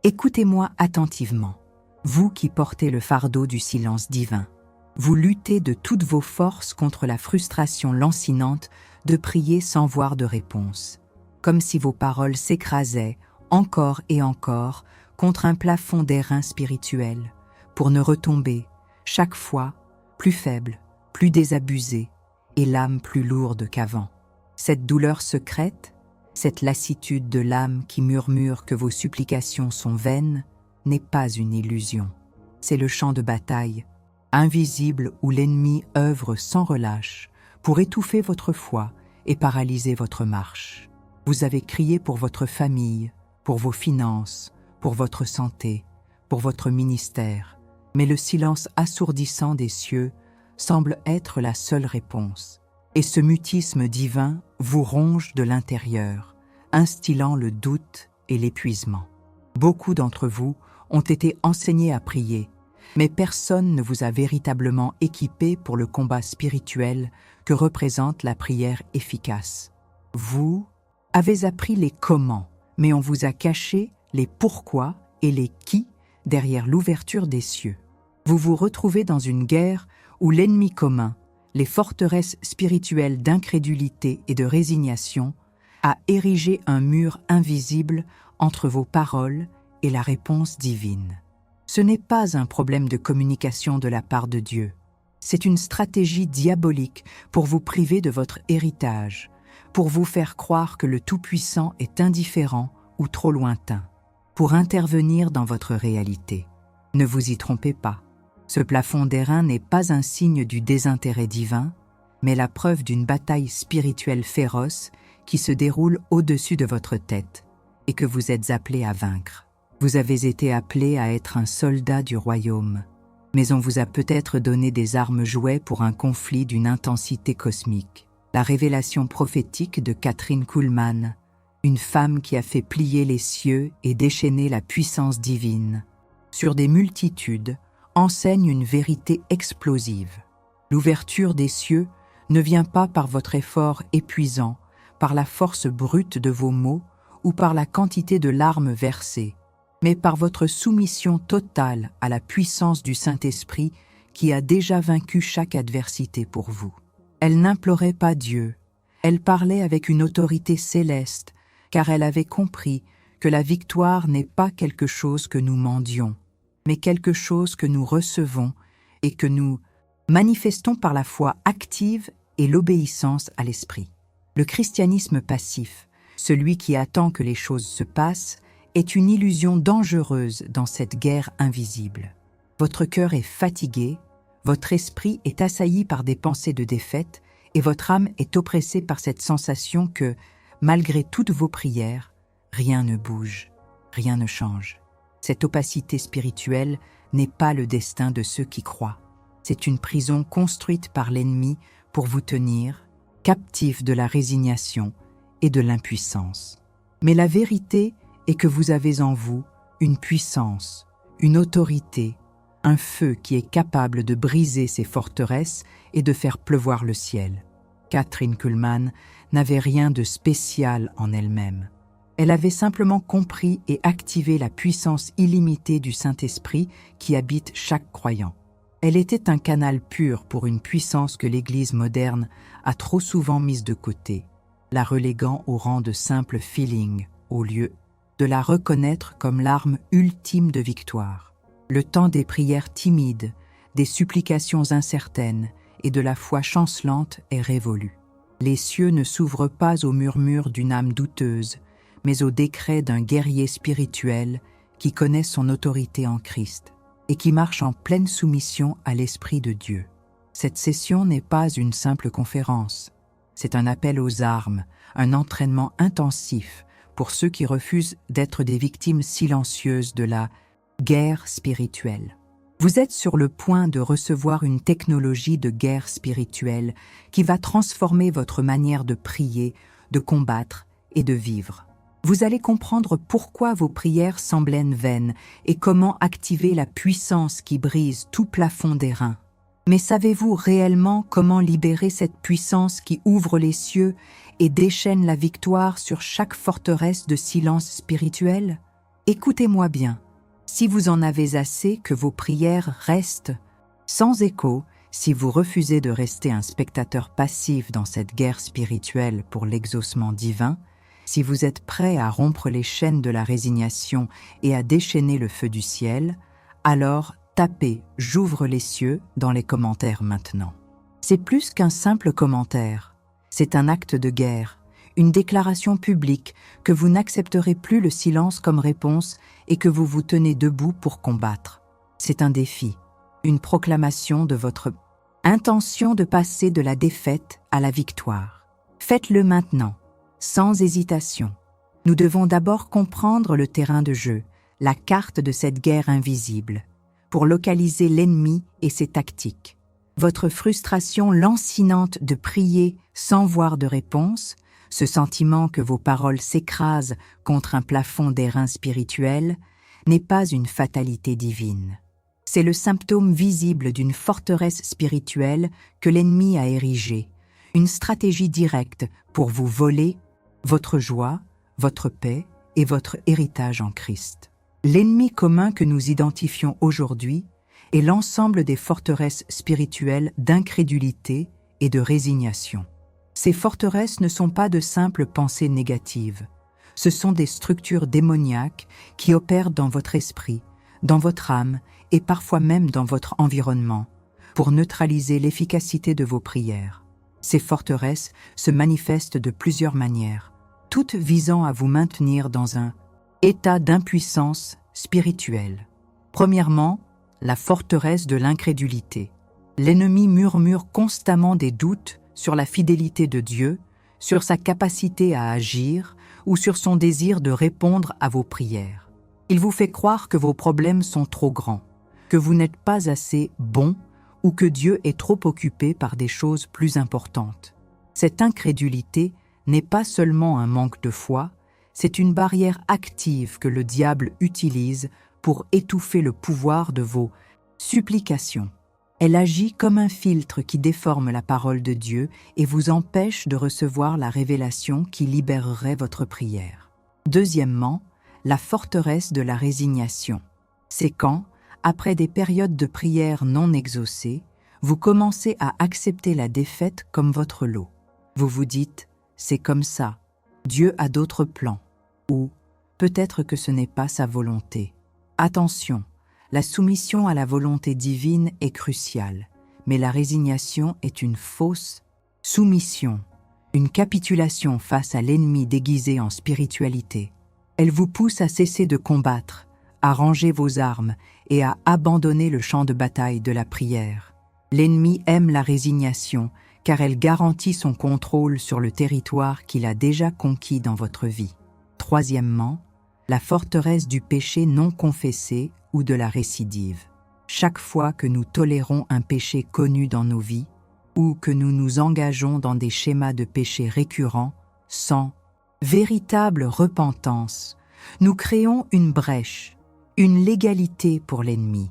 Écoutez-moi attentivement, vous qui portez le fardeau du silence divin. Vous luttez de toutes vos forces contre la frustration lancinante de prier sans voir de réponse, comme si vos paroles s'écrasaient, encore et encore, contre un plafond d'airain spirituel, pour ne retomber, chaque fois, plus faible, plus désabusée, et l'âme plus lourde qu'avant. Cette douleur secrète, cette lassitude de l'âme qui murmure que vos supplications sont vaines, n'est pas une illusion. C'est le champ de bataille, invisible où l'ennemi œuvre sans relâche pour étouffer votre foi et paralyser votre marche. Vous avez crié pour votre famille, pour vos finances, pour votre santé, pour votre ministère, mais le silence assourdissant des cieux semble être la seule réponse. Et ce mutisme divin vous ronge de l'intérieur, instillant le doute et l'épuisement. Beaucoup d'entre vous ont été enseignés à prier, mais personne ne vous a véritablement équipé pour le combat spirituel que représente la prière efficace. Vous avez appris les comment, mais on vous a caché les pourquoi et les qui derrière l'ouverture des cieux. Vous vous retrouvez dans une guerre où l'ennemi commun, les forteresses spirituelles d'incrédulité et de résignation, a érigé un mur invisible entre vos paroles et la réponse divine. Ce n'est pas un problème de communication de la part de Dieu. C'est une stratégie diabolique pour vous priver de votre héritage, pour vous faire croire que le Tout-Puissant est indifférent ou trop lointain, pour intervenir dans votre réalité. Ne vous y trompez pas. Ce plafond d'airain n'est pas un signe du désintérêt divin, mais la preuve d'une bataille spirituelle féroce qui se déroule au-dessus de votre tête et que vous êtes appelé à vaincre. Vous avez été appelé à être un soldat du royaume, mais on vous a peut-être donné des armes jouets pour un conflit d'une intensité cosmique. La révélation prophétique de Kathryn Kuhlman, une femme qui a fait plier les cieux et déchaîner la puissance divine, sur des multitudes, enseigne une vérité explosive. L'ouverture des cieux ne vient pas par votre effort épuisant, par la force brute de vos mots ou par la quantité de larmes versées, mais par votre soumission totale à la puissance du Saint-Esprit qui a déjà vaincu chaque adversité pour vous. Elle n'implorait pas Dieu, elle parlait avec une autorité céleste, car elle avait compris que la victoire n'est pas quelque chose que nous mendions, mais quelque chose que nous recevons et que nous manifestons par la foi active et l'obéissance à l'Esprit. Le christianisme passif, celui qui attend que les choses se passent, est une illusion dangereuse dans cette guerre invisible. Votre cœur est fatigué, votre esprit est assailli par des pensées de défaite et votre âme est oppressée par cette sensation que, malgré toutes vos prières, rien ne bouge, rien ne change. Cette opacité spirituelle n'est pas le destin de ceux qui croient. C'est une prison construite par l'ennemi pour vous tenir, captifs de la résignation et de l'impuissance. Mais la vérité est que vous avez en vous une puissance, une autorité, un feu qui est capable de briser ces forteresses et de faire pleuvoir le ciel. Kathryn Kuhlman n'avait rien de spécial en elle-même. Elle avait simplement compris et activé la puissance illimitée du Saint-Esprit qui habite chaque croyant. Elle était un canal pur pour une puissance que l'Église moderne a trop souvent mise de côté, la reléguant au rang de simple feeling, au lieu de la reconnaître comme l'arme ultime de victoire. Le temps des prières timides, des supplications incertaines et de la foi chancelante est révolu. Les cieux ne s'ouvrent pas aux murmures d'une âme douteuse, mais au décret d'un guerrier spirituel qui connaît son autorité en Christ et qui marche en pleine soumission à l'Esprit de Dieu. Cette session n'est pas une simple conférence, c'est un appel aux armes, un entraînement intensif pour ceux qui refusent d'être des victimes silencieuses de la guerre spirituelle. Vous êtes sur le point de recevoir une technologie de guerre spirituelle qui va transformer votre manière de prier, de combattre et de vivre. Vous allez comprendre pourquoi vos prières semblent vaines et comment activer la puissance qui brise tout plafond d'airain. Mais savez-vous réellement comment libérer cette puissance qui ouvre les cieux et déchaîne la victoire sur chaque forteresse de silence spirituel? Écoutez-moi bien. Si vous en avez assez que vos prières restent sans écho, si vous refusez de rester un spectateur passif dans cette guerre spirituelle pour l'exaucement divin, si vous êtes prêt à rompre les chaînes de la résignation et à déchaîner le feu du ciel, alors tapez « J'ouvre les cieux » dans les commentaires maintenant. C'est plus qu'un simple commentaire, c'est un acte de guerre, une déclaration publique que vous n'accepterez plus le silence comme réponse et que vous vous tenez debout pour combattre. C'est un défi, une proclamation de votre intention de passer de la défaite à la victoire. Faites-le maintenant, sans hésitation. Nous devons d'abord comprendre le terrain de jeu, la carte de cette guerre invisible, pour localiser l'ennemi et ses tactiques. Votre frustration lancinante de prier sans voir de réponse, ce sentiment que vos paroles s'écrasent contre un plafond d'airain spirituel, n'est pas une fatalité divine. C'est le symptôme visible d'une forteresse spirituelle que l'ennemi a érigée, une stratégie directe pour vous voler votre joie, votre paix et votre héritage en Christ. L'ennemi commun que nous identifions aujourd'hui est l'ensemble des forteresses spirituelles d'incrédulité et de résignation. Ces forteresses ne sont pas de simples pensées négatives. Ce sont des structures démoniaques qui opèrent dans votre esprit, dans votre âme et parfois même dans votre environnement, pour neutraliser l'efficacité de vos prières. Ces forteresses se manifestent de plusieurs manières, toutes visant à vous maintenir dans un état d'impuissance spirituelle. Premièrement, la forteresse de l'incrédulité. L'ennemi murmure constamment des doutes sur la fidélité de Dieu, sur sa capacité à agir ou sur son désir de répondre à vos prières. Il vous fait croire que vos problèmes sont trop grands, que vous n'êtes pas assez bon ou que Dieu est trop occupé par des choses plus importantes. Cette incrédulité n'est pas seulement un manque de foi, c'est une barrière active que le diable utilise pour étouffer le pouvoir de vos supplications. Elle agit comme un filtre qui déforme la parole de Dieu et vous empêche de recevoir la révélation qui libérerait votre prière. Deuxièmement, la forteresse de la résignation. C'est quand, après des périodes de prière non exaucées, vous commencez à accepter la défaite comme votre lot. Vous vous dites « c'est comme ça, Dieu a d'autres plans » ou « peut-être que ce n'est pas sa volonté ». Attention, la soumission à la volonté divine est cruciale, mais la résignation est une fausse soumission, une capitulation face à l'ennemi déguisé en spiritualité. Elle vous pousse à cesser de combattre, à ranger vos armes et à abandonner le champ de bataille de la prière. L'ennemi aime la résignation car elle garantit son contrôle sur le territoire qu'il a déjà conquis dans votre vie. Troisièmement, la forteresse du péché non confessé ou de la récidive. Chaque fois que nous tolérons un péché connu dans nos vies ou que nous nous engageons dans des schémas de péché récurrents sans véritable repentance, nous créons une brèche, une légalité pour l'ennemi.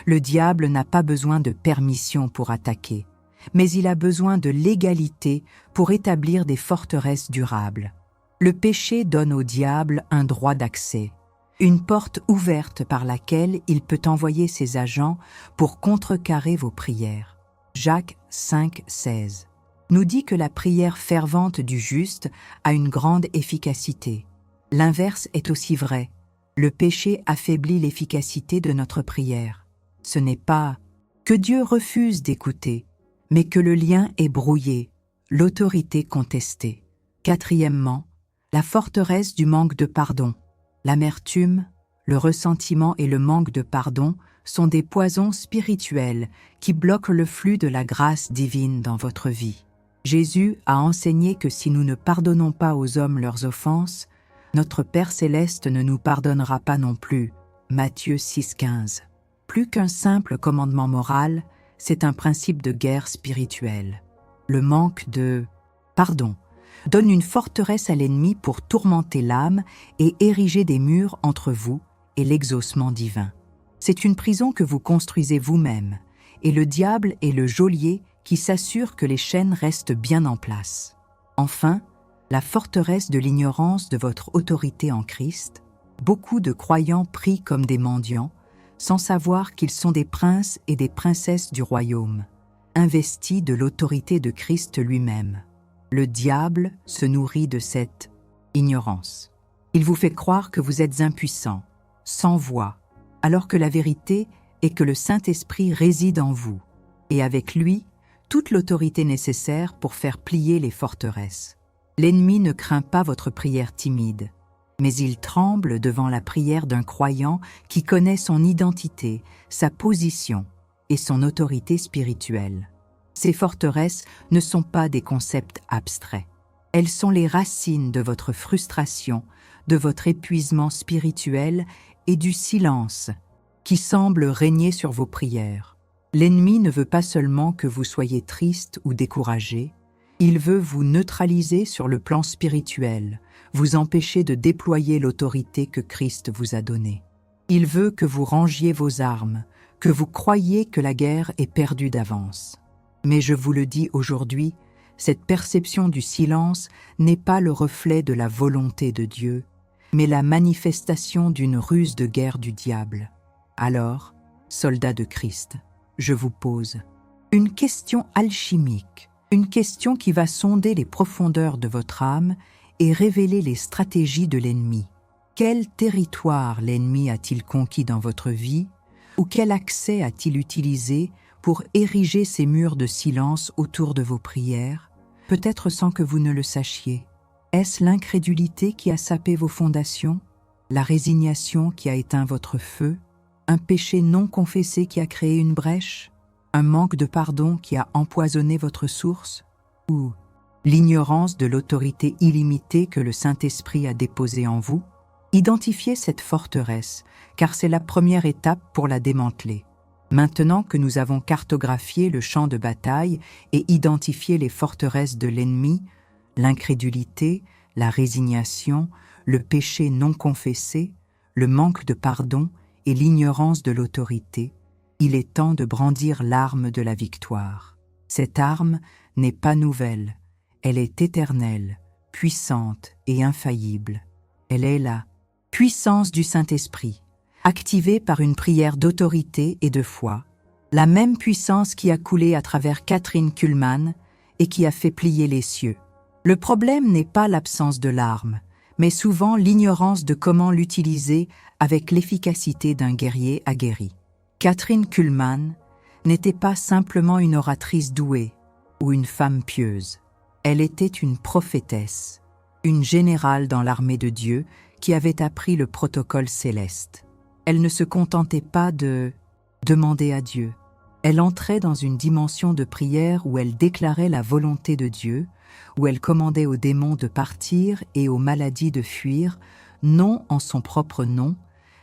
Le diable n'a pas besoin de permission pour attaquer, mais il a besoin de légalité pour établir des forteresses durables. Le péché donne au diable un droit d'accès, une porte ouverte par laquelle il peut envoyer ses agents pour contrecarrer vos prières. Jacques 5,16 nous dit que la prière fervente du juste a une grande efficacité. L'inverse est aussi vrai. Le péché affaiblit l'efficacité de notre prière. Ce n'est pas que Dieu refuse d'écouter, mais que le lien est brouillé, l'autorité contestée. Quatrièmement, la forteresse du manque de pardon. L'amertume, le ressentiment et le manque de pardon sont des poisons spirituels qui bloquent le flux de la grâce divine dans votre vie. Jésus a enseigné que si nous ne pardonnons pas aux hommes leurs offenses, notre Père céleste ne nous pardonnera pas non plus. Matthieu 6,15. Plus qu'un simple commandement moral, c'est un principe de guerre spirituelle. Le manque de pardon donne une forteresse à l'ennemi pour tourmenter l'âme et ériger des murs entre vous et l'exaucement divin. C'est une prison que vous construisez vous-même, et le diable est le geôlier qui s'assure que les chaînes restent bien en place. Enfin, la forteresse de l'ignorance de votre autorité en Christ. Beaucoup de croyants prient comme des mendiants, sans savoir qu'ils sont des princes et des princesses du royaume, investis de l'autorité de Christ lui-même. Le diable se nourrit de cette ignorance. Il vous fait croire que vous êtes impuissants, sans voix, alors que la vérité est que le Saint-Esprit réside en vous, et avec lui, toute l'autorité nécessaire pour faire plier les forteresses. L'ennemi ne craint pas votre prière timide, mais il tremble devant la prière d'un croyant qui connaît son identité, sa position et son autorité spirituelle. Ces forteresses ne sont pas des concepts abstraits. Elles sont les racines de votre frustration, de votre épuisement spirituel et du silence qui semble régner sur vos prières. L'ennemi ne veut pas seulement que vous soyez triste ou découragé, il veut vous neutraliser sur le plan spirituel, vous empêcher de déployer l'autorité que Christ vous a donnée. Il veut que vous rangiez vos armes, que vous croyiez que la guerre est perdue d'avance. Mais je vous le dis aujourd'hui, cette perception du silence n'est pas le reflet de la volonté de Dieu, mais la manifestation d'une ruse de guerre du diable. Alors, soldats de Christ, je vous pose une question alchimique, une question qui va sonder les profondeurs de votre âme et révéler les stratégies de l'ennemi. Quel territoire l'ennemi a-t-il conquis dans votre vie, ou quel accès a-t-il utilisé pour ériger ces murs de silence autour de vos prières, peut-être sans que vous ne le sachiez? Est-ce l'incrédulité qui a sapé vos fondations, la résignation qui a éteint votre feu, un péché non confessé qui a créé une brèche, un manque de pardon qui a empoisonné votre source, ou l'ignorance de l'autorité illimitée que le Saint-Esprit a déposée en vous? Identifiez cette forteresse, car c'est la première étape pour la démanteler. Maintenant que nous avons cartographié le champ de bataille et identifié les forteresses de l'ennemi, l'incrédulité, la résignation, le péché non confessé, le manque de pardon et l'ignorance de l'autorité, il est temps de brandir l'arme de la victoire. Cette arme n'est pas nouvelle, elle est éternelle, puissante et infaillible. Elle est la puissance du Saint-Esprit, activée par une prière d'autorité et de foi, la même puissance qui a coulé à travers Kathryn Kuhlman et qui a fait plier les cieux. Le problème n'est pas l'absence de l'arme, mais souvent l'ignorance de comment l'utiliser avec l'efficacité d'un guerrier aguerri. Kathryn Kuhlman n'était pas simplement une oratrice douée ou une femme pieuse. Elle était une prophétesse, une générale dans l'armée de Dieu qui avait appris le protocole céleste. Elle ne se contentait pas de demander à Dieu. Elle entrait dans une dimension de prière où elle déclarait la volonté de Dieu, où elle commandait aux démons de partir et aux maladies de fuir, non en son propre nom,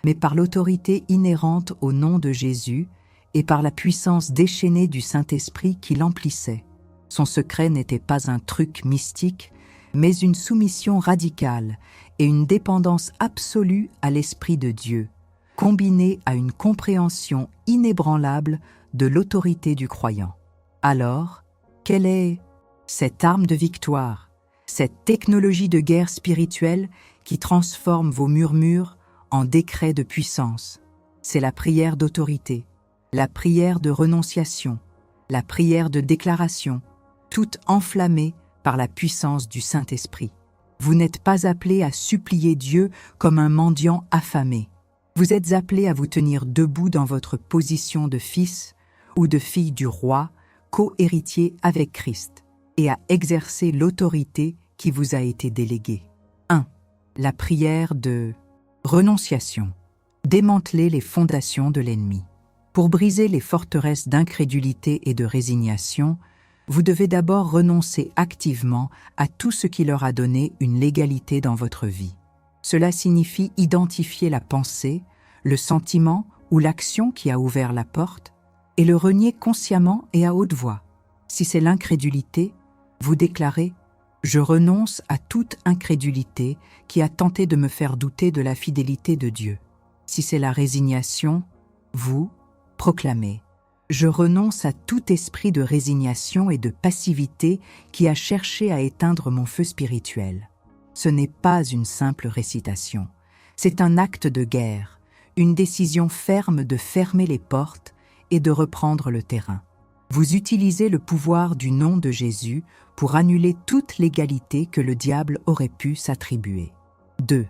mais par l'autorité inhérente au nom de Jésus et par la puissance déchaînée du Saint-Esprit qui l'emplissait. Son secret n'était pas un truc mystique, mais une soumission radicale et une dépendance absolue à l'Esprit de Dieu, combinée à une compréhension inébranlable de l'autorité du croyant. Alors, quelle est cette arme de victoire, cette technologie de guerre spirituelle qui transforme vos murmures en décrets de puissance? C'est la prière d'autorité, la prière de renonciation, la prière de déclaration, toute enflammée par la puissance du Saint-Esprit. Vous n'êtes pas appelé à supplier Dieu comme un mendiant affamé. Vous êtes appelé à vous tenir debout dans votre position de fils ou de fille du roi, co-héritier avec Christ, et à exercer l'autorité qui vous a été déléguée. 1. La prière de renonciation. Démanteler les fondations de l'ennemi. Pour briser les forteresses d'incrédulité et de résignation, vous devez d'abord renoncer activement à tout ce qui leur a donné une légalité dans votre vie. Cela signifie identifier la pensée, le sentiment ou l'action qui a ouvert la porte et le renier consciemment et à haute voix. Si c'est l'incrédulité, vous déclarez « Je renonce à toute incrédulité qui a tenté de me faire douter de la fidélité de Dieu ». Si c'est la résignation, vous proclamez « Je renonce à tout esprit de résignation et de passivité qui a cherché à éteindre mon feu spirituel ». Ce n'est pas une simple récitation, C'est un acte de guerre, une décision ferme de fermer les portes et de reprendre le terrain. Vous utilisez le pouvoir du nom de Jésus pour annuler toute l'égalité que le diable aurait pu s'attribuer. 2.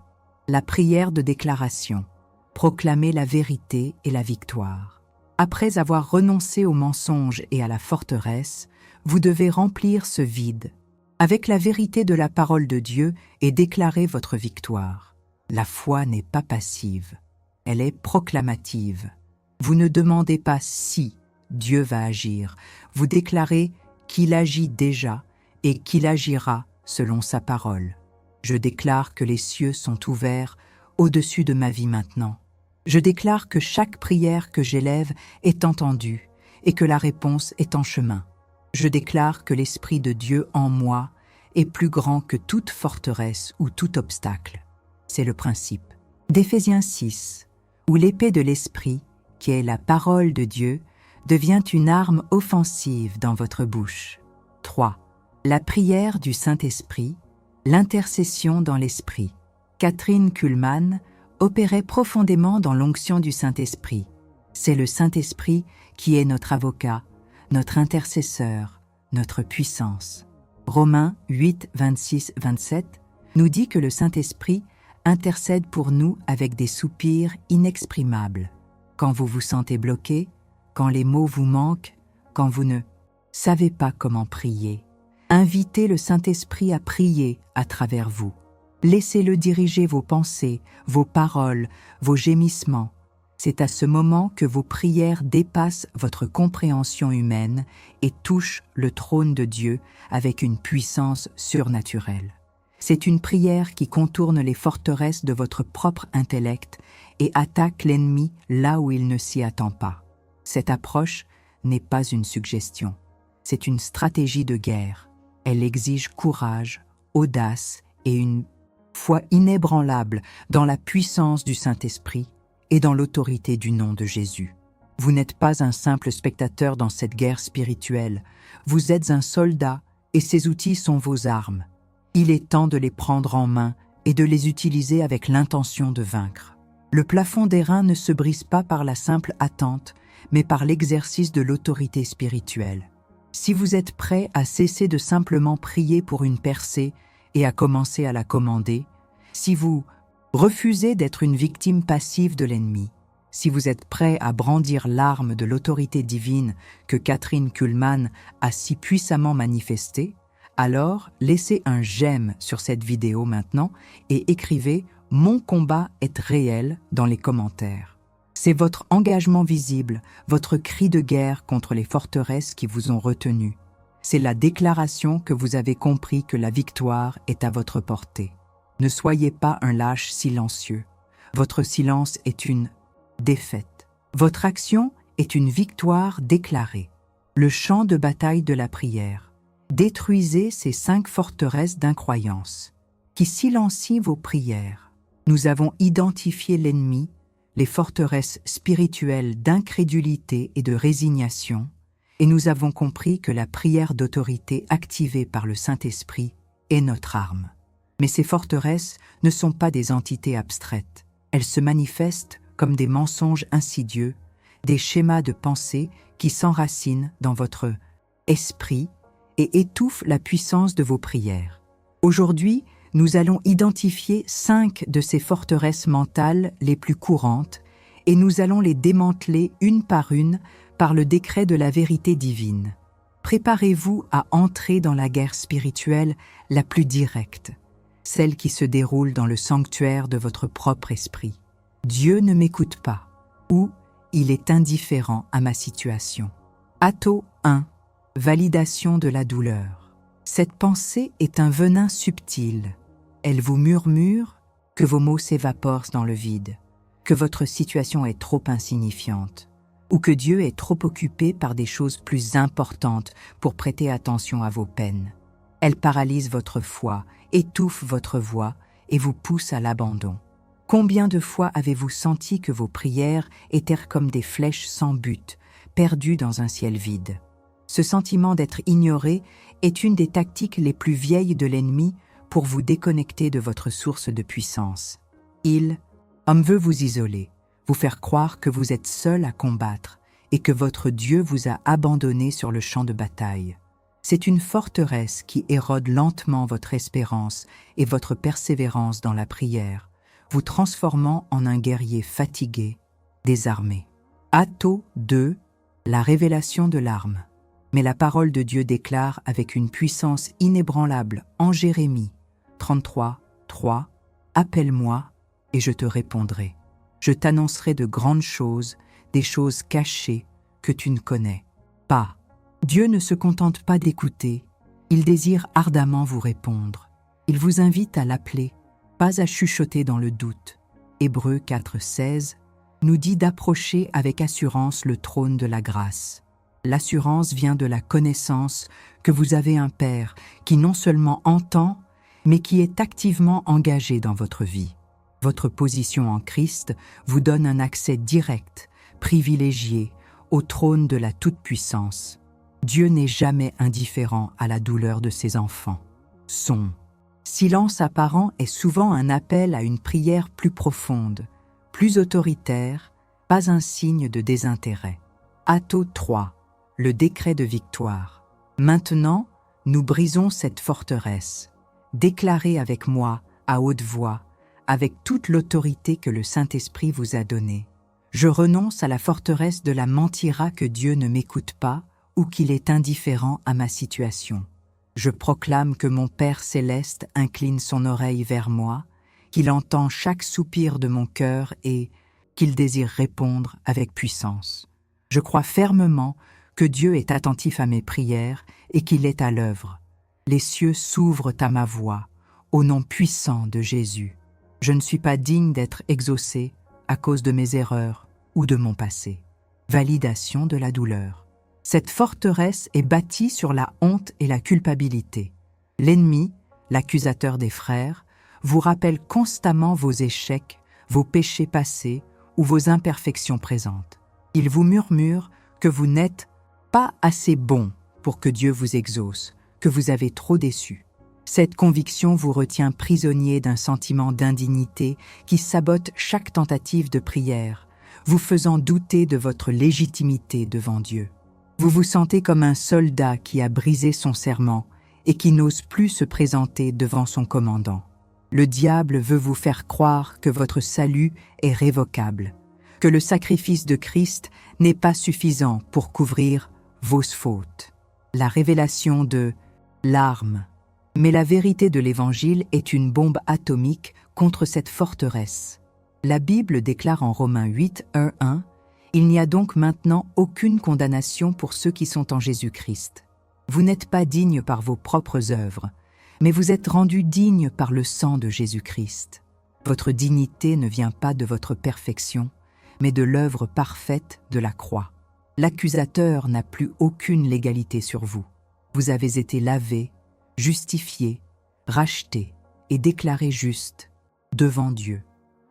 La prière de déclaration. Proclamer la vérité et la victoire. Après avoir renoncé au mensonge et à la forteresse, vous devez remplir ce vide avec la vérité de la parole de Dieu et déclarer votre victoire. La foi n'est pas passive, elle est proclamative. Vous ne demandez pas si Dieu va agir, vous déclarez qu'il agit déjà et qu'il agira selon sa parole. Je déclare que les cieux sont ouverts au-dessus de ma vie maintenant. Je déclare que chaque prière que j'élève est entendue et que la réponse est en chemin. Je déclare que l'Esprit de Dieu en moi est plus grand que toute forteresse ou tout obstacle. C'est le principe d'Éphésiens 6, où l'épée de l'Esprit, qui est la parole de Dieu, devient une arme offensive dans votre bouche. 3. La prière du Saint-Esprit, l'intercession dans l'Esprit. Catherine Kuhlman opérait profondément dans l'onction du Saint-Esprit. C'est le Saint-Esprit qui est notre avocat, notre intercesseur, notre puissance. Romains 8, 26, 27 nous dit que le Saint-Esprit intercède pour nous avec des soupirs inexprimables. Quand vous vous sentez bloqué, quand les mots vous manquent, quand vous ne savez pas comment prier, invitez le Saint-Esprit à prier à travers vous. Laissez-le diriger vos pensées, vos paroles, vos gémissements. C'est à ce moment que vos prières dépassent votre compréhension humaine et touchent le trône de Dieu avec une puissance surnaturelle. C'est une prière qui contourne les forteresses de votre propre intellect et attaque l'ennemi là où il ne s'y attend pas. Cette approche n'est pas une suggestion, c'est une stratégie de guerre. Elle exige courage, audace et une foi inébranlable dans la puissance du Saint-Esprit et dans l'autorité du nom de Jésus. Vous n'êtes pas un simple spectateur dans cette guerre spirituelle, vous êtes un soldat et ces outils sont vos armes. Il est temps de les prendre en main et de les utiliser avec l'intention de vaincre. Le plafond d'airain ne se brise pas par la simple attente, mais par l'exercice de l'autorité spirituelle. Si vous êtes prêt à cesser de simplement prier pour une percée et à commencer à la commander, si vous refusez d'être une victime passive de l'ennemi, si vous êtes prêt à brandir l'arme de l'autorité divine que Catherine Kuhlman a si puissamment manifestée, alors laissez un j'aime sur cette vidéo maintenant et écrivez « Mon combat est réel » dans les commentaires. C'est votre engagement visible, votre cri de guerre contre les forteresses qui vous ont retenu. C'est la déclaration que vous avez compris que la victoire est à votre portée. Ne soyez pas un lâche silencieux. Votre silence est une défaite. Votre action est une victoire déclarée. Le champ de bataille de la prière. Détruisez ces 5 forteresses d'incroyance qui silencient vos prières. Nous avons identifié l'ennemi, les forteresses spirituelles d'incrédulité et de résignation, et nous avons compris que la prière d'autorité activée par le Saint-Esprit est notre arme. Mais ces forteresses ne sont pas des entités abstraites. Elles se manifestent comme des mensonges insidieux, des schémas de pensée qui s'enracinent dans votre esprit et étouffent la puissance de vos prières. Aujourd'hui, nous allons identifier 5 de ces forteresses mentales les plus courantes et nous allons les démanteler une par le décret de la vérité divine. Préparez-vous à entrer dans la guerre spirituelle la plus directe, celle qui se déroule dans le sanctuaire de votre propre esprit. Dieu ne m'écoute pas, ou il est indifférent à ma situation. Atto 1. Validation de la douleur. Cette pensée est un venin subtil. Elle vous murmure que vos mots s'évaporent dans le vide, que votre situation est trop insignifiante, ou que Dieu est trop occupé par des choses plus importantes pour prêter attention à vos peines. Elle paralyse votre foi, étouffe votre voix et vous pousse à l'abandon. Combien de fois avez-vous senti que vos prières étaient comme des flèches sans but, perdues dans un ciel vide? Ce sentiment d'être ignoré est une des tactiques les plus vieilles de l'ennemi pour vous déconnecter de votre source de puissance. Il Homme veut vous isoler, vous faire croire que vous êtes seul à combattre et que votre Dieu vous a abandonné sur le champ de bataille. C'est une forteresse qui érode lentement votre espérance et votre persévérance dans la prière, vous transformant en un guerrier fatigué, désarmé. Atto 2, la révélation de l'arme. Mais la parole de Dieu déclare avec une puissance inébranlable en Jérémie 33, 3, « Appelle-moi et je te répondrai. Je t'annoncerai de grandes choses, des choses cachées que tu ne connais pas. » Dieu ne se contente pas d'écouter, il désire ardemment vous répondre. Il vous invite à l'appeler, pas à chuchoter dans le doute. Hébreux 4, 16 nous dit d'approcher avec assurance le trône de la grâce. L'assurance vient de la connaissance que vous avez un Père qui non seulement entend, mais qui est activement engagé dans votre vie. Votre position en Christ vous donne un accès direct, privilégié, au trône de la toute-puissance. Dieu n'est jamais indifférent à la douleur de ses enfants. Son silence apparent est souvent un appel à une prière plus profonde, plus autoritaire, pas un signe de désintérêt. Atto 3, le décret de victoire. Maintenant, nous brisons cette forteresse. Déclarez avec moi, à haute voix, avec toute l'autorité que le Saint-Esprit vous a donnée. Je renonce à la forteresse de la mentira que Dieu ne m'écoute pas ou qu'il est indifférent à ma situation. Je proclame que mon Père céleste incline son oreille vers moi, qu'il entend chaque soupir de mon cœur et qu'il désire répondre avec puissance. Je crois fermement que Dieu est attentif à mes prières et qu'il est à l'œuvre. Les cieux s'ouvrent à ma voix, au nom puissant de Jésus. Je ne suis pas digne d'être exaucé à cause de mes erreurs ou de mon passé. Validation de la douleur. Cette forteresse est bâtie sur la honte et la culpabilité. L'ennemi, l'accusateur des frères, vous rappelle constamment vos échecs, vos péchés passés ou vos imperfections présentes. Il vous murmure que vous n'êtes pas assez bon pour que Dieu vous exauce, que vous avez trop déçu. Cette conviction vous retient prisonnier d'un sentiment d'indignité qui sabote chaque tentative de prière, vous faisant douter de votre légitimité devant Dieu. Vous vous sentez comme un soldat qui a brisé son serment et qui n'ose plus se présenter devant son commandant. Le diable veut vous faire croire que votre salut est révocable, que le sacrifice de Christ n'est pas suffisant pour couvrir vos fautes. La révélation de l'arme. Mais la vérité de l'Évangile est une bombe atomique contre cette forteresse. La Bible déclare en Romains 8, 1, « Il n'y a donc maintenant aucune condamnation pour ceux qui sont en Jésus-Christ. Vous n'êtes pas dignes par vos propres œuvres, mais vous êtes rendus dignes par le sang de Jésus-Christ. Votre dignité ne vient pas de votre perfection, mais de l'œuvre parfaite de la croix. L'accusateur n'a plus aucune légalité sur vous. Vous avez été lavé, justifié, racheté et déclaré juste devant Dieu.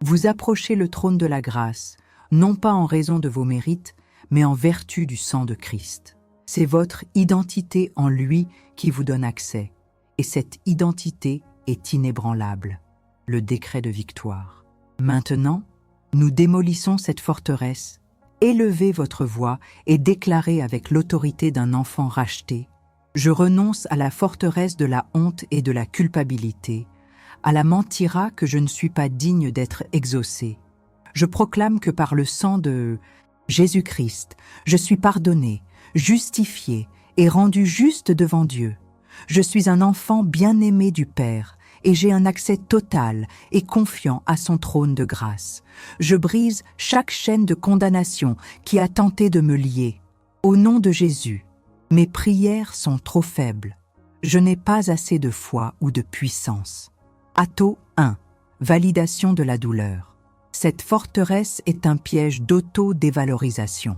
Vous approchez le trône de la grâce, non pas en raison de vos mérites, mais en vertu du sang de Christ. C'est votre identité en lui qui vous donne accès, et cette identité est inébranlable, le décret de victoire. Maintenant, nous démolissons cette forteresse, élevez votre voix et déclarez avec l'autorité d'un enfant racheté: je renonce à la forteresse de la honte et de la culpabilité, à la mentira que je ne suis pas digne d'être exaucé. Je proclame que par le sang de Jésus-Christ, je suis pardonné, justifié et rendu juste devant Dieu. Je suis un enfant bien-aimé du Père et j'ai un accès total et confiant à son trône de grâce. Je brise chaque chaîne de condamnation qui a tenté de me lier. Au nom de Jésus, mes prières sont trop faibles. Je n'ai pas assez de foi ou de puissance. Atto 1. Validation de la douleur. Cette forteresse est un piège d'auto-dévalorisation.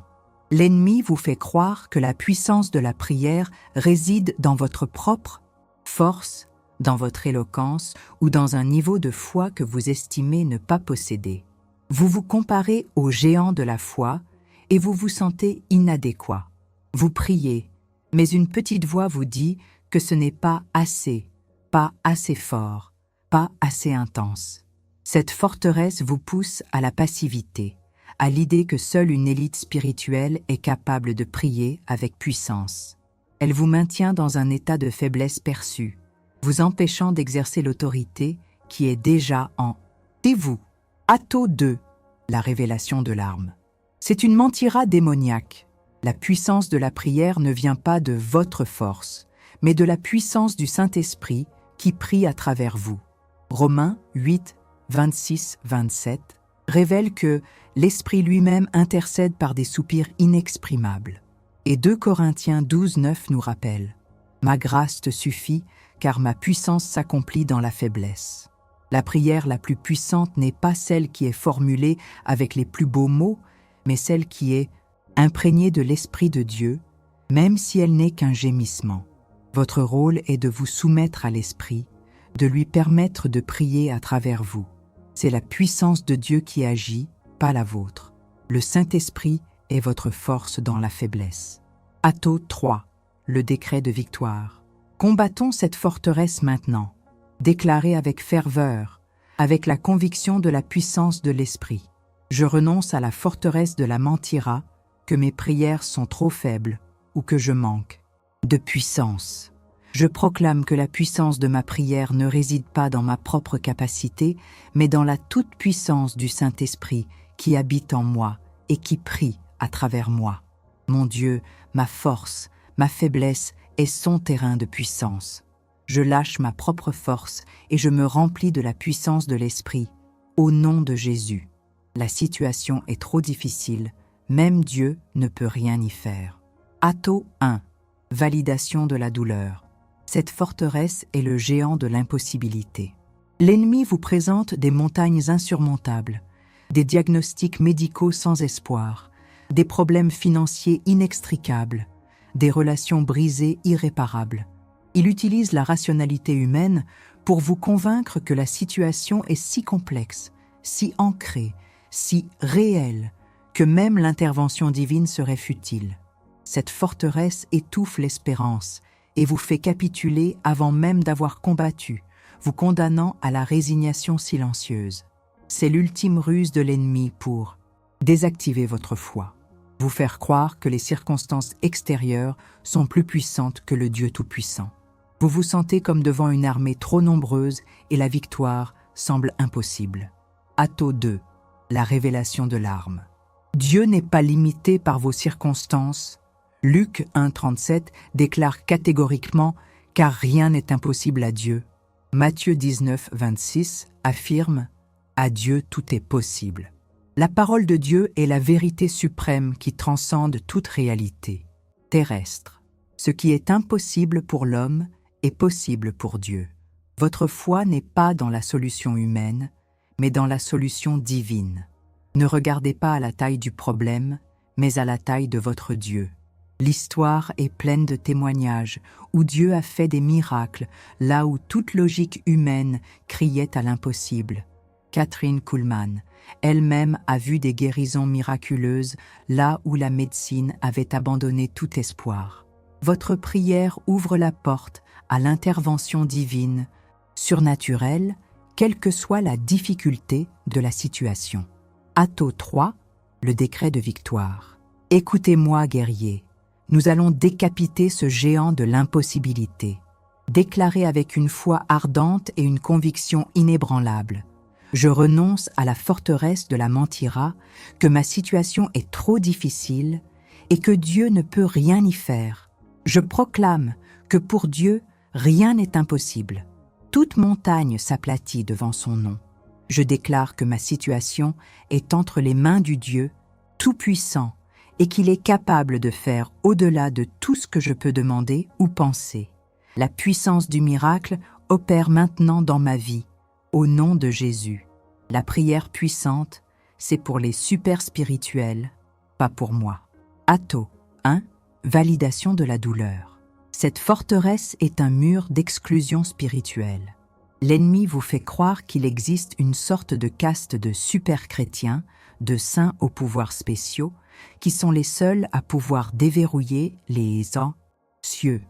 L'ennemi vous fait croire que la puissance de la prière réside dans votre propre force, dans votre éloquence ou dans un niveau de foi que vous estimez ne pas posséder. Vous vous comparez aux géants de la foi et vous vous sentez inadéquat. Vous priez, mais une petite voix vous dit que ce n'est pas assez fort, pas assez intense. Cette forteresse vous pousse à la passivité, à l'idée que seule une élite spirituelle est capable de prier avec puissance. Elle vous maintient dans un état de faiblesse perçue, vous empêchant d'exercer l'autorité qui est déjà en vous. Atto 2, la révélation de l'arme. C'est une mentira démoniaque. La puissance de la prière ne vient pas de votre force, mais de la puissance du Saint-Esprit qui prie à travers vous. Romains 8, 26-27 révèle que l'Esprit lui-même intercède par des soupirs inexprimables. Et 2 Corinthiens 12, 9 nous rappelle « Ma grâce te suffit, car ma puissance s'accomplit dans la faiblesse ». La prière la plus puissante n'est pas celle qui est formulée avec les plus beaux mots, mais celle qui est imprégnée de l'Esprit de Dieu, même si elle n'est qu'un gémissement. Votre rôle est de vous soumettre à l'Esprit, de lui permettre de prier à travers vous. C'est la puissance de Dieu qui agit, pas la vôtre. Le Saint-Esprit est votre force dans la faiblesse. Atto 3, le décret de victoire. Combattons cette forteresse maintenant. Déclarez avec ferveur, avec la conviction de la puissance de l'Esprit. Je renonce à la forteresse de la mentira, que mes prières sont trop faibles ou que je manque de puissance. Je proclame que la puissance de ma prière ne réside pas dans ma propre capacité, mais dans la toute-puissance du Saint-Esprit qui habite en moi et qui prie à travers moi. Mon Dieu, ma force, ma faiblesse est son terrain de puissance. Je lâche ma propre force et je me remplis de la puissance de l'Esprit. Au nom de Jésus. La situation est trop difficile, même Dieu ne peut rien y faire. Atto 1. Validation de la douleur. Cette forteresse est le géant de l'impossibilité. L'ennemi vous présente des montagnes insurmontables, des diagnostics médicaux sans espoir, des problèmes financiers inextricables, des relations brisées irréparables. Il utilise la rationalité humaine pour vous convaincre que la situation est si complexe, si ancrée, si réelle, que même l'intervention divine serait futile. Cette forteresse étouffe l'espérance et vous fait capituler avant même d'avoir combattu, vous condamnant à la résignation silencieuse. C'est l'ultime ruse de l'ennemi pour désactiver votre foi, vous faire croire que les circonstances extérieures sont plus puissantes que le Dieu Tout-Puissant. Vous vous sentez comme devant une armée trop nombreuse et la victoire semble impossible. Atto 2, la révélation de l'arme. Dieu n'est pas limité par vos circonstances. Luc 1,37 déclare catégoriquement « car rien n'est impossible à Dieu ». Matthieu 19,26 affirme « à Dieu tout est possible ». La parole de Dieu est la vérité suprême qui transcende toute réalité terrestre. Ce qui est impossible pour l'homme est possible pour Dieu. Votre foi n'est pas dans la solution humaine, mais dans la solution divine. Ne regardez pas à la taille du problème, mais à la taille de votre Dieu. L'histoire est pleine de témoignages où Dieu a fait des miracles, là où toute logique humaine criait à l'impossible. Kathryn Kuhlman, elle-même a vu des guérisons miraculeuses, là où la médecine avait abandonné tout espoir. Votre prière ouvre la porte à l'intervention divine, surnaturelle, quelle que soit la difficulté de la situation. Atto 3, le décret de victoire. Écoutez-moi, guerriers. Nous allons décapiter ce géant de l'impossibilité. Déclarez avec une foi ardente et une conviction inébranlable. Je renonce à la forteresse de la mentira, que ma situation est trop difficile et que Dieu ne peut rien y faire. Je proclame que pour Dieu, rien n'est impossible. Toute montagne s'aplatit devant son nom. Je déclare que ma situation est entre les mains du Dieu Tout-Puissant et qu'il est capable de faire au-delà de tout ce que je peux demander ou penser. La puissance du miracle opère maintenant dans ma vie, au nom de Jésus. La prière puissante, c'est pour les super spirituels, pas pour moi. Atto 1. Validation de la douleur. Cette forteresse est un mur d'exclusion spirituelle. L'ennemi vous fait croire qu'il existe une sorte de caste de super-chrétiens, de saints aux pouvoirs spéciaux, qui sont les seuls à pouvoir déverrouiller les cieux.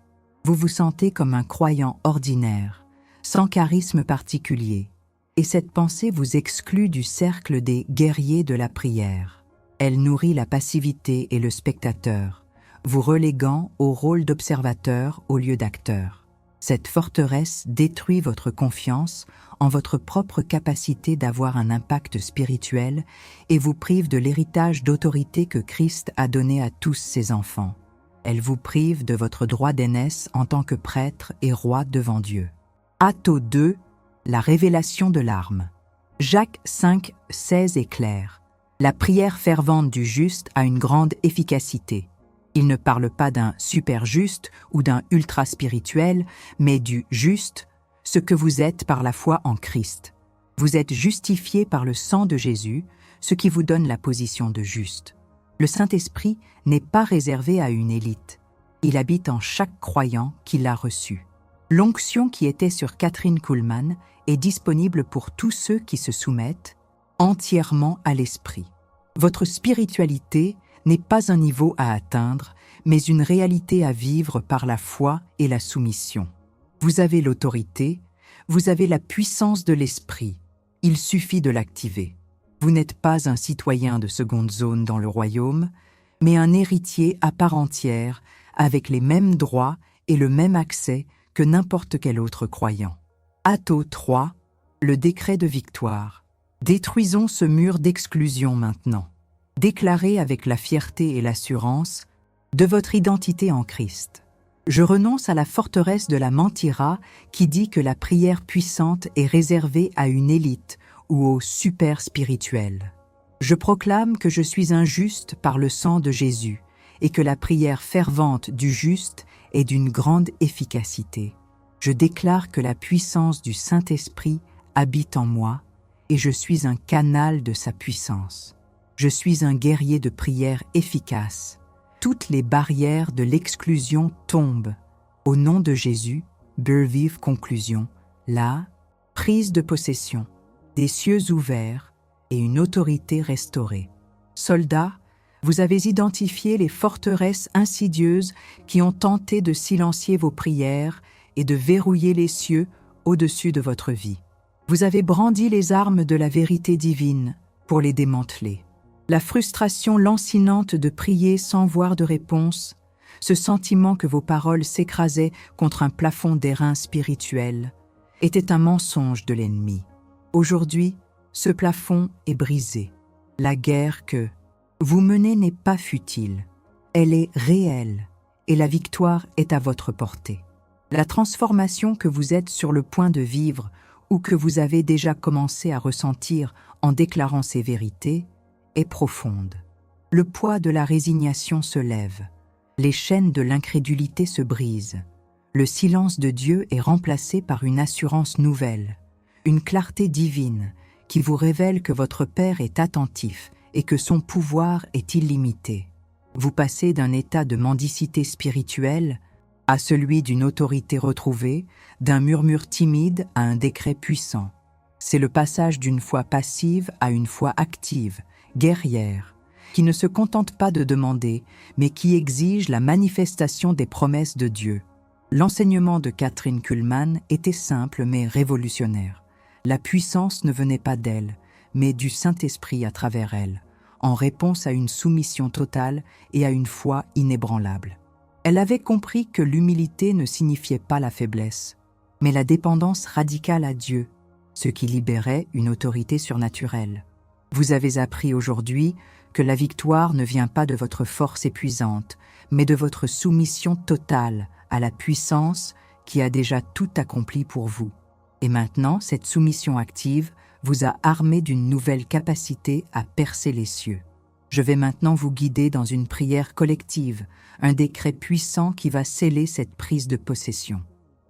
Vous vous sentez comme un croyant ordinaire, sans charisme particulier. et cette pensée vous exclut du cercle des guerriers de la prière. Elle nourrit la passivité et le spectateur, vous reléguant au rôle d'observateur au lieu d'acteur. Cette forteresse détruit votre confiance en votre propre capacité d'avoir un impact spirituel et vous prive de l'héritage d'autorité que Christ a donné à tous ses enfants. Elle vous prive de votre droit d'aînesse en tant que prêtre et roi devant Dieu. Atto 2, la révélation de l'arme. Jacques 5, 16 est clair. La prière fervente du juste a une grande efficacité. Il ne parle pas d'un super juste ou d'un ultra spirituel, mais du juste, ce que vous êtes par la foi en Christ. Vous êtes justifié par le sang de Jésus, ce qui vous donne la position de juste. Le Saint-Esprit n'est pas réservé à une élite. Il habite en chaque croyant qui l'a reçu. L'onction qui était sur Kathryn Kuhlman est disponible pour tous ceux qui se soumettent entièrement à l'Esprit. Votre spiritualité n'est pas un niveau à atteindre, mais une réalité à vivre par la foi et la soumission. Vous avez l'autorité, vous avez la puissance de l'Esprit. Il suffit de l'activer. Vous n'êtes pas un citoyen de seconde zone dans le royaume, mais un héritier à part entière, avec les mêmes droits et le même accès que n'importe quel autre croyant. Atto 3, le décret de victoire. Détruisons ce mur d'exclusion maintenant. Déclarez avec la fierté et l'assurance de votre identité en Christ. Je renonce à la forteresse de la mentira qui dit que la prière puissante est réservée à une élite ou au super spirituel. Je proclame que je suis un juste par le sang de Jésus et que la prière fervente du juste est d'une grande efficacité. Je déclare que la puissance du Saint-Esprit habite en moi et je suis un canal de sa puissance. Je suis un guerrier de prière efficace. Toutes les barrières de l'exclusion tombent. Au nom de Jésus, vive conclusion, la prise de possession, des cieux ouverts et une autorité restaurée. Soldats, vous avez identifié les forteresses insidieuses qui ont tenté de silencier vos prières et de verrouiller les cieux au-dessus de votre vie. Vous avez brandi les armes de la vérité divine pour les démanteler. La frustration lancinante de prier sans voir de réponse, ce sentiment que vos paroles s'écrasaient contre un plafond d'airain spirituel, était un mensonge de l'ennemi. Aujourd'hui, ce plafond est brisé. La guerre que vous menez n'est pas futile, elle est réelle et la victoire est à votre portée. La transformation que vous êtes sur le point de vivre ou que vous avez déjà commencé à ressentir en déclarant ces vérités est profonde. Le poids de la résignation se lève, les chaînes de l'incrédulité se brisent, le silence de Dieu est remplacé par une assurance nouvelle, une clarté divine qui vous révèle que votre Père est attentif et que son pouvoir est illimité. Vous passez d'un état de mendicité spirituelle à celui d'une autorité retrouvée, d'un murmure timide à un décret puissant. C'est le passage d'une foi passive à une foi active, guerrière, qui ne se contente pas de demander, mais qui exige la manifestation des promesses de Dieu. L'enseignement de Kathryn Kuhlman était simple mais révolutionnaire. La puissance ne venait pas d'elle, mais du Saint-Esprit à travers elle, en réponse à une soumission totale et à une foi inébranlable. Elle avait compris que l'humilité ne signifiait pas la faiblesse, mais la dépendance radicale à Dieu, ce qui libérait une autorité surnaturelle. Vous avez appris aujourd'hui que la victoire ne vient pas de votre force épuisante, mais de votre soumission totale à la puissance qui a déjà tout accompli pour vous. Et maintenant, cette soumission active vous a armé d'une nouvelle capacité à percer les cieux. Je vais maintenant vous guider dans une prière collective, un décret puissant qui va sceller cette prise de possession.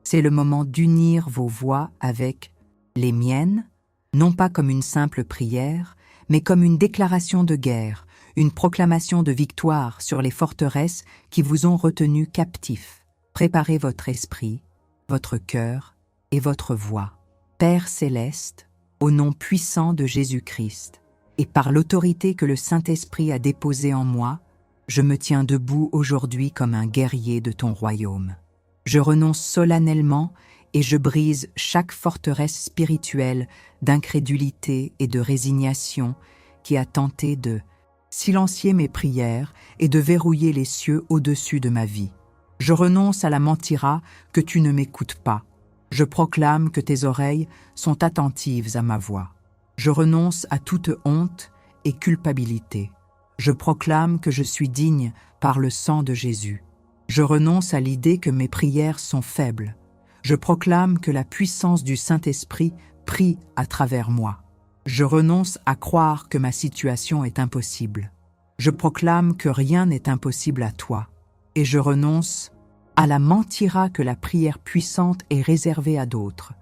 C'est le moment d'unir vos voix avec les miennes, non pas comme une simple prière, mais comme une déclaration de guerre, une proclamation de victoire sur les forteresses qui vous ont retenu captifs. Préparez votre esprit, votre cœur et votre voix. Père céleste, au nom puissant de Jésus-Christ, et par l'autorité que le Saint-Esprit a déposée en moi, je me tiens debout aujourd'hui comme un guerrier de ton royaume. Je renonce solennellement et je brise chaque forteresse spirituelle d'incrédulité et de résignation qui a tenté de silencier mes prières et de verrouiller les cieux au-dessus de ma vie. Je renonce à la mentira que tu ne m'écoutes pas. Je proclame que tes oreilles sont attentives à ma voix. Je renonce à toute honte et culpabilité. Je proclame que je suis digne par le sang de Jésus. Je renonce à l'idée que mes prières sont faibles. Je proclame que la puissance du Saint-Esprit prie à travers moi. Je renonce à croire que ma situation est impossible. Je proclame que rien n'est impossible à toi. Et je renonce à la mentira que la prière puissante est réservée à d'autres.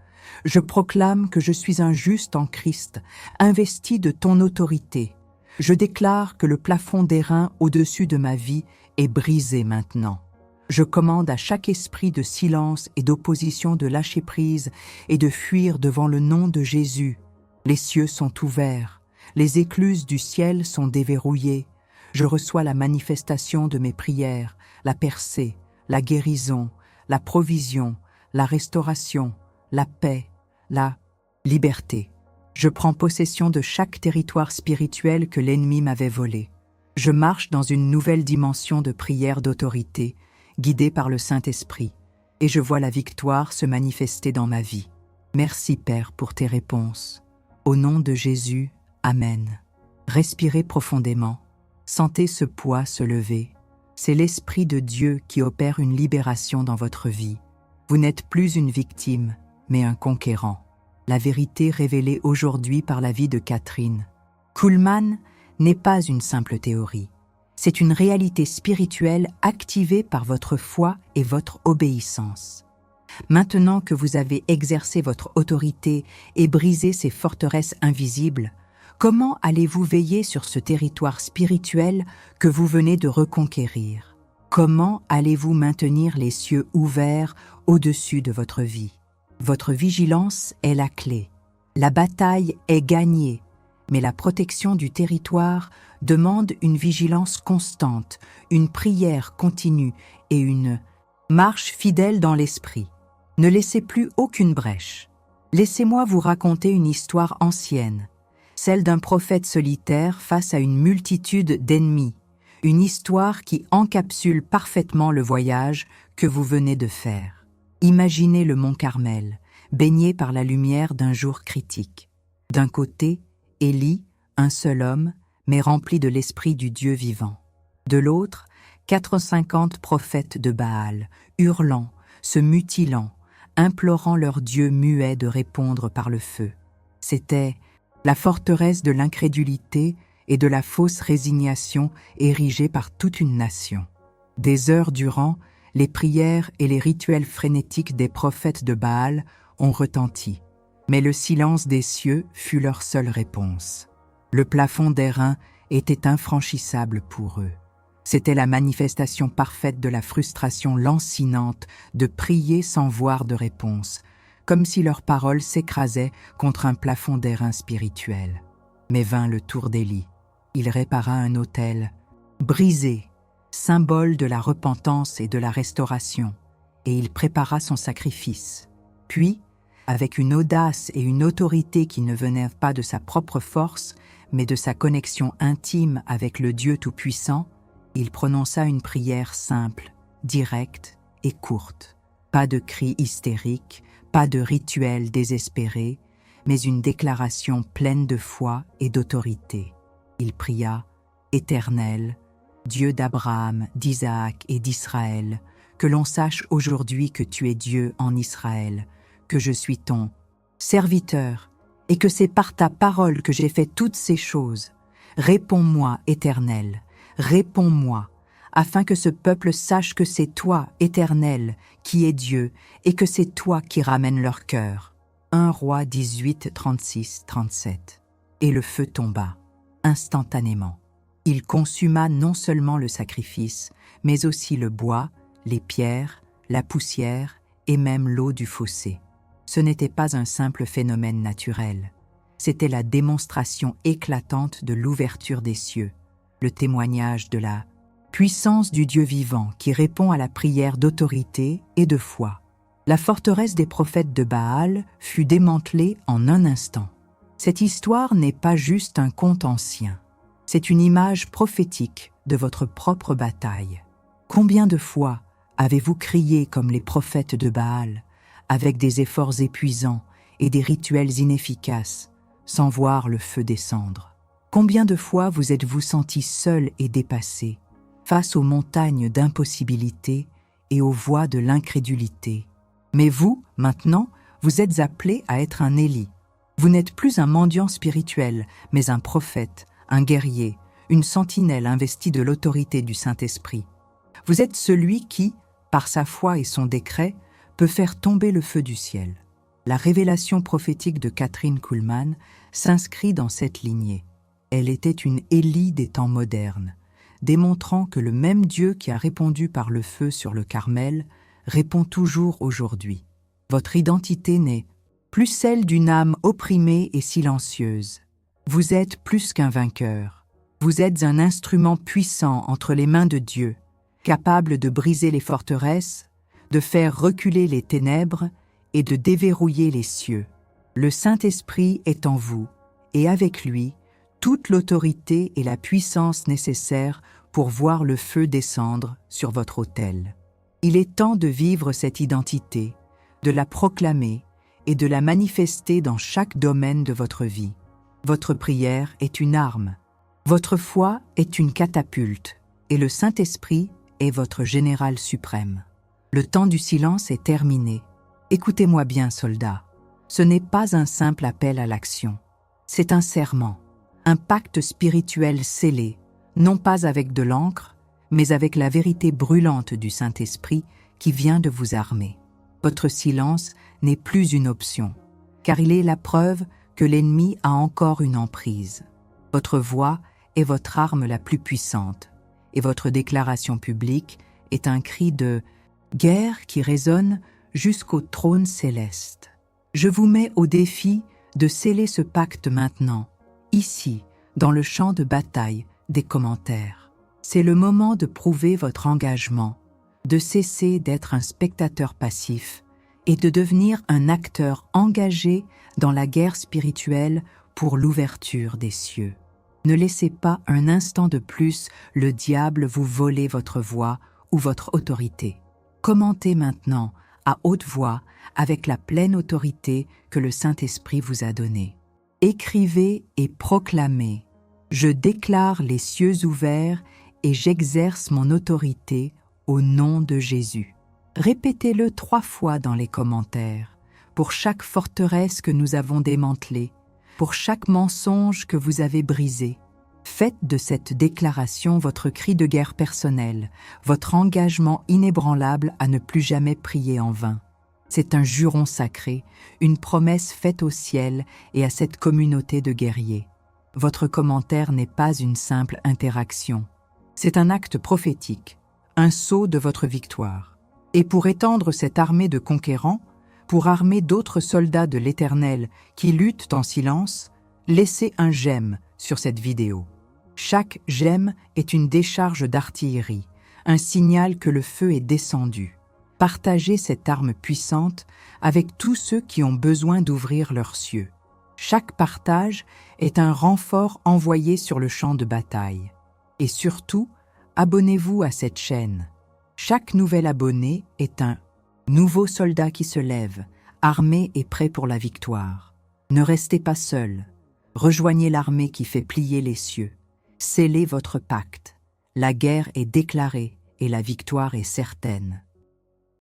Je proclame que je suis un juste en Christ, investi de ton autorité. Je déclare que le plafond d'airain au-dessus de ma vie est brisé maintenant. Je commande à chaque esprit de silence et d'opposition de lâcher prise et de fuir devant le nom de Jésus. Les cieux sont ouverts, les écluses du ciel sont déverrouillées. Je reçois la manifestation de mes prières, la percée, la guérison, la provision, la restauration, la paix, la liberté. Je prends possession de chaque territoire spirituel que l'ennemi m'avait volé. Je marche dans une nouvelle dimension de prière d'autorité, guidée par le Saint-Esprit, et je vois la victoire se manifester dans ma vie. Merci Père pour tes réponses. Au nom de Jésus, Amen. Respirez profondément. Sentez ce poids se lever. C'est l'Esprit de Dieu qui opère une libération dans votre vie. Vous n'êtes plus une victime, mais un conquérant. La vérité révélée aujourd'hui par la vie de Catherine Kuhlman n'est pas une simple théorie. C'est une réalité spirituelle activée par votre foi et votre obéissance. Maintenant que vous avez exercé votre autorité et brisé ces forteresses invisibles, comment allez-vous veiller sur ce territoire spirituel que vous venez de reconquérir? Comment allez-vous maintenir les cieux ouverts au-dessus de votre vie? Votre vigilance est la clé. La bataille est gagnée, mais la protection du territoire demande une vigilance constante, une prière continue et une marche fidèle dans l'esprit. Ne laissez plus aucune brèche. Laissez-moi vous raconter une histoire ancienne, celle d'un prophète solitaire face à une multitude d'ennemis, une histoire qui encapsule parfaitement le voyage que vous venez de faire. Imaginez le mont Carmel, baigné par la lumière d'un jour critique. D'un côté, Élie, un seul homme, mais rempli de l'esprit du Dieu vivant. De l'autre, 450 prophètes de Baal, hurlant, se mutilant, implorant leur Dieu muet de répondre par le feu. C'était la forteresse de l'incrédulité et de la fausse résignation érigée par toute une nation. Des heures durant, les prières et les rituels frénétiques des prophètes de Baal ont retenti, mais le silence des cieux fut leur seule réponse. Le plafond d'airain était infranchissable pour eux. C'était la manifestation parfaite de la frustration lancinante de prier sans voir de réponse, comme si leurs paroles s'écrasaient contre un plafond d'airain spirituel. Mais vint le tour d'Élie. Il répara un autel, brisé, symbole de la repentance et de la restauration, et il prépara son sacrifice. Puis, avec une audace et une autorité qui ne venaient pas de sa propre force, mais de sa connexion intime avec le Dieu Tout-Puissant, il prononça une prière simple, directe et courte. Pas de cris hystériques, pas de rituel désespéré, mais une déclaration pleine de foi et d'autorité. Il pria « Éternel, Dieu d'Abraham, d'Isaac et d'Israël, que l'on sache aujourd'hui que tu es Dieu en Israël, que je suis ton serviteur, et que c'est par ta parole que j'ai fait toutes ces choses. Réponds-moi, Éternel, réponds-moi, afin que ce peuple sache que c'est toi, Éternel, qui es Dieu, et que c'est toi qui ramènes leur cœur. » 1 Rois 18, 36, 37. Et le feu tomba, instantanément. Il consuma non seulement le sacrifice, mais aussi le bois, les pierres, la poussière et même l'eau du fossé. Ce n'était pas un simple phénomène naturel. C'était la démonstration éclatante de l'ouverture des cieux, le témoignage de la puissance du Dieu vivant qui répond à la prière d'autorité et de foi. La forteresse des prophètes de Baal fut démantelée en un instant. Cette histoire n'est pas juste un conte ancien. C'est une image prophétique de votre propre bataille. Combien de fois avez-vous crié comme les prophètes de Baal, avec des efforts épuisants et des rituels inefficaces, sans voir le feu descendre? Combien de fois vous êtes-vous senti seul et dépassé, face aux montagnes d'impossibilité et aux voies de l'incrédulité? Mais vous, maintenant, vous êtes appelé à être un Élie. Vous n'êtes plus un mendiant spirituel, mais un prophète, un guerrier, une sentinelle investie de l'autorité du Saint-Esprit. Vous êtes celui qui, par sa foi et son décret, peut faire tomber le feu du ciel. La révélation prophétique de Kathryn Kuhlman s'inscrit dans cette lignée. Elle était une Élie des temps modernes, démontrant que le même Dieu qui a répondu par le feu sur le Carmel répond toujours aujourd'hui. Votre identité n'est plus celle d'une âme opprimée et silencieuse. Vous êtes plus qu'un vainqueur. Vous êtes un instrument puissant entre les mains de Dieu, capable de briser les forteresses, de faire reculer les ténèbres et de déverrouiller les cieux. Le Saint-Esprit est en vous, et avec lui, toute l'autorité et la puissance nécessaires pour voir le feu descendre sur votre autel. Il est temps de vivre cette identité, de la proclamer et de la manifester dans chaque domaine de votre vie. Votre prière est une arme, votre foi est une catapulte, et le Saint-Esprit est votre général suprême. Le temps du silence est terminé. Écoutez-moi bien, soldats. Ce n'est pas un simple appel à l'action. C'est un serment, un pacte spirituel scellé, non pas avec de l'encre, mais avec la vérité brûlante du Saint-Esprit qui vient de vous armer. Votre silence n'est plus une option, car il est la preuve que l'ennemi a encore une emprise. Votre voix est votre arme la plus puissante, et votre déclaration publique est un cri de guerre qui résonne jusqu'au trône céleste. Je vous mets au défi de sceller ce pacte maintenant, ici, dans le champ de bataille des commentaires. C'est le moment de prouver votre engagement, de cesser d'être un spectateur passif et de devenir un acteur engagé dans la guerre spirituelle pour l'ouverture des cieux. Ne laissez pas un instant de plus le diable vous voler votre voix ou votre autorité. Commentez maintenant, à haute voix, avec la pleine autorité que le Saint-Esprit vous a donnée. Écrivez et proclamez. Je déclare les cieux ouverts et j'exerce mon autorité au nom de Jésus. Répétez-le 3 fois dans les commentaires, pour chaque forteresse que nous avons démantelée, pour chaque mensonge que vous avez brisé. Faites de cette déclaration votre cri de guerre personnel, votre engagement inébranlable à ne plus jamais prier en vain. C'est un juron sacré, une promesse faite au ciel et à cette communauté de guerriers. Votre commentaire n'est pas une simple interaction. C'est un acte prophétique, un sceau de votre victoire. Et pour étendre cette armée de conquérants, pour armer d'autres soldats de l'Éternel qui luttent en silence, laissez un j'aime sur cette vidéo. Chaque j'aime est une décharge d'artillerie, un signal que le feu est descendu. Partagez cette arme puissante avec tous ceux qui ont besoin d'ouvrir leurs cieux. Chaque partage est un renfort envoyé sur le champ de bataille. Et surtout, abonnez-vous à cette chaîne. Chaque nouvel abonné est un nouveau soldat qui se lève, armé et prêt pour la victoire. Ne restez pas seul. Rejoignez l'armée qui fait plier les cieux. Scellez votre pacte. La guerre est déclarée et la victoire est certaine.